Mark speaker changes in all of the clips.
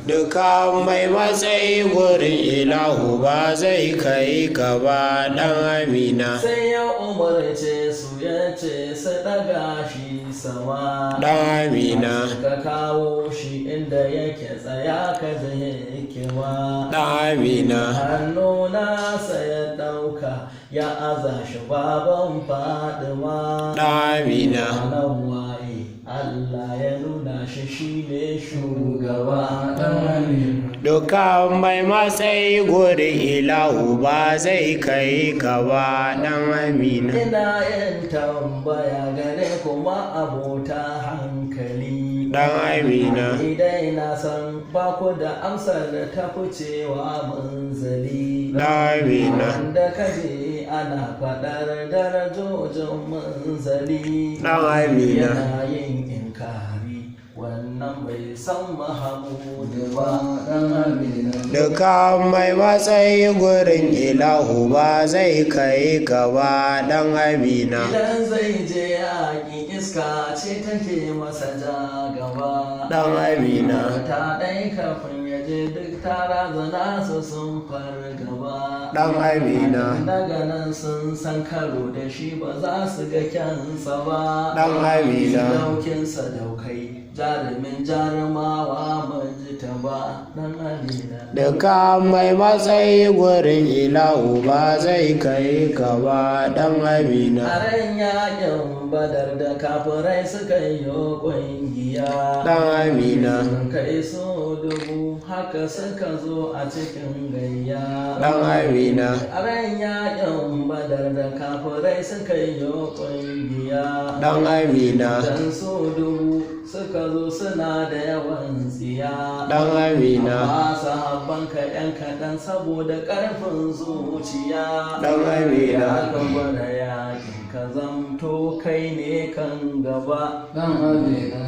Speaker 1: Duka mai matsayi gurin ilahu ba zai kai gaba ɗan Amina.
Speaker 2: Sai ya umarce su ya ce su daga shi sama.
Speaker 1: Ɗan Amina.
Speaker 2: Ka kawo shi inda yake tsaya ka je hikima.
Speaker 1: Ɗan Amina.
Speaker 2: Hannu nasa ya ɗauka ya aza shi baban Fadima.
Speaker 1: Ɗan Amina.
Speaker 2: Nan waye Allah ya nuna shi ne shugaba. Ɗan Amina.
Speaker 1: Duka mai matsayi gurin ilahu ba zai kai gaba ɗan Amina.
Speaker 2: Ina yin tambaya gare kuma abota hankali.
Speaker 1: Ɗan Amina.
Speaker 2: Idai na san ba ku da amsar da ta ficewa munzali.
Speaker 1: Ɗan Amina.
Speaker 2: Wanda kaje ana faɗar darajojin munzali.
Speaker 1: Ɗan Amina.
Speaker 2: Yana yin inkari wannan bai san Mahamudu ba. Ɗan Amina.
Speaker 1: Duka mai matsayi gurin ilahu ba zai kai gaba ɗan Amina.
Speaker 2: Idan zai je yaƙi iska ce take masa ja gaba.
Speaker 1: Ɗan Amina.
Speaker 2: Ta ɗai kafin ya je duk tara zana su sun fargaba.
Speaker 1: Ɗan Amina.
Speaker 2: Daga nan sun san karo da shi ba za su ga kyansa ba.
Speaker 1: Ɗan Amina.
Speaker 2: Daukinsa daukai jarumin jarumawa majita ba. Ɗan Amina.
Speaker 1: Duka mai matsayi gurin ilahu ba zai kai gaba ɗan Amina.
Speaker 2: A ran yaƙin Badar da kafirai suka yi ƙungiya.
Speaker 1: Ɗan Amina.
Speaker 2: Sun kai su dubu haka suka zo a cikin gayya.
Speaker 1: Ɗan Amina.
Speaker 2: A ran yaƙin Badar da kafirai suka yi ƙungiya.
Speaker 1: Ɗan Amina.
Speaker 2: Dan su dubu suka zo suna da yawan tsiya.
Speaker 1: Ɗan Amina.
Speaker 2: Amma sahabbanka ‘yan kaɗan saboda ƙarfin zuciya.
Speaker 1: Ɗan Amina.
Speaker 2: Ka gwada yaƙin ka zamto kai ne kan gaba.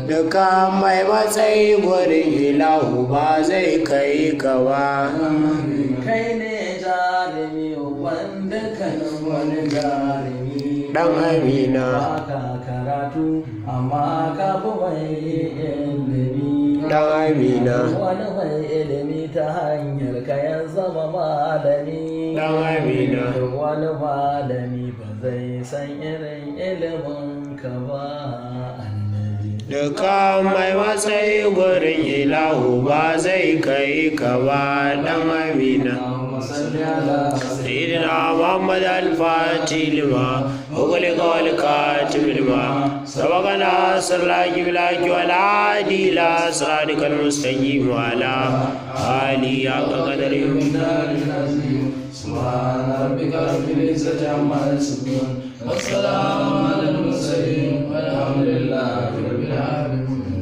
Speaker 1: Duka mai matsayi gurin ilahu ba zai kai gaba.
Speaker 2: Kai ne jarumi wanda kanin wani jarumi.
Speaker 1: Ɗan Amina.
Speaker 2: Baka karatu amma ka fi mai ilimi.
Speaker 1: Ɗan Amina.
Speaker 2: Wani mai ilimi ta hanyar ka ya zama malami.
Speaker 1: Ɗan Amina.
Speaker 2: Wani malami ba zai san irin ilimin ka ba.
Speaker 1: Duka mai matsayi gurin ilahu ba zai kai gaba ɗan Amina. سيدنا محمد الفاتح لما أغلق والكاتب لما سبقنا سرلاك بلاك والعادي إلى صراطك المستقيم وعلى آله حق قدره.
Speaker 2: سبحان ربك رب العزة عما يصفون والسلام على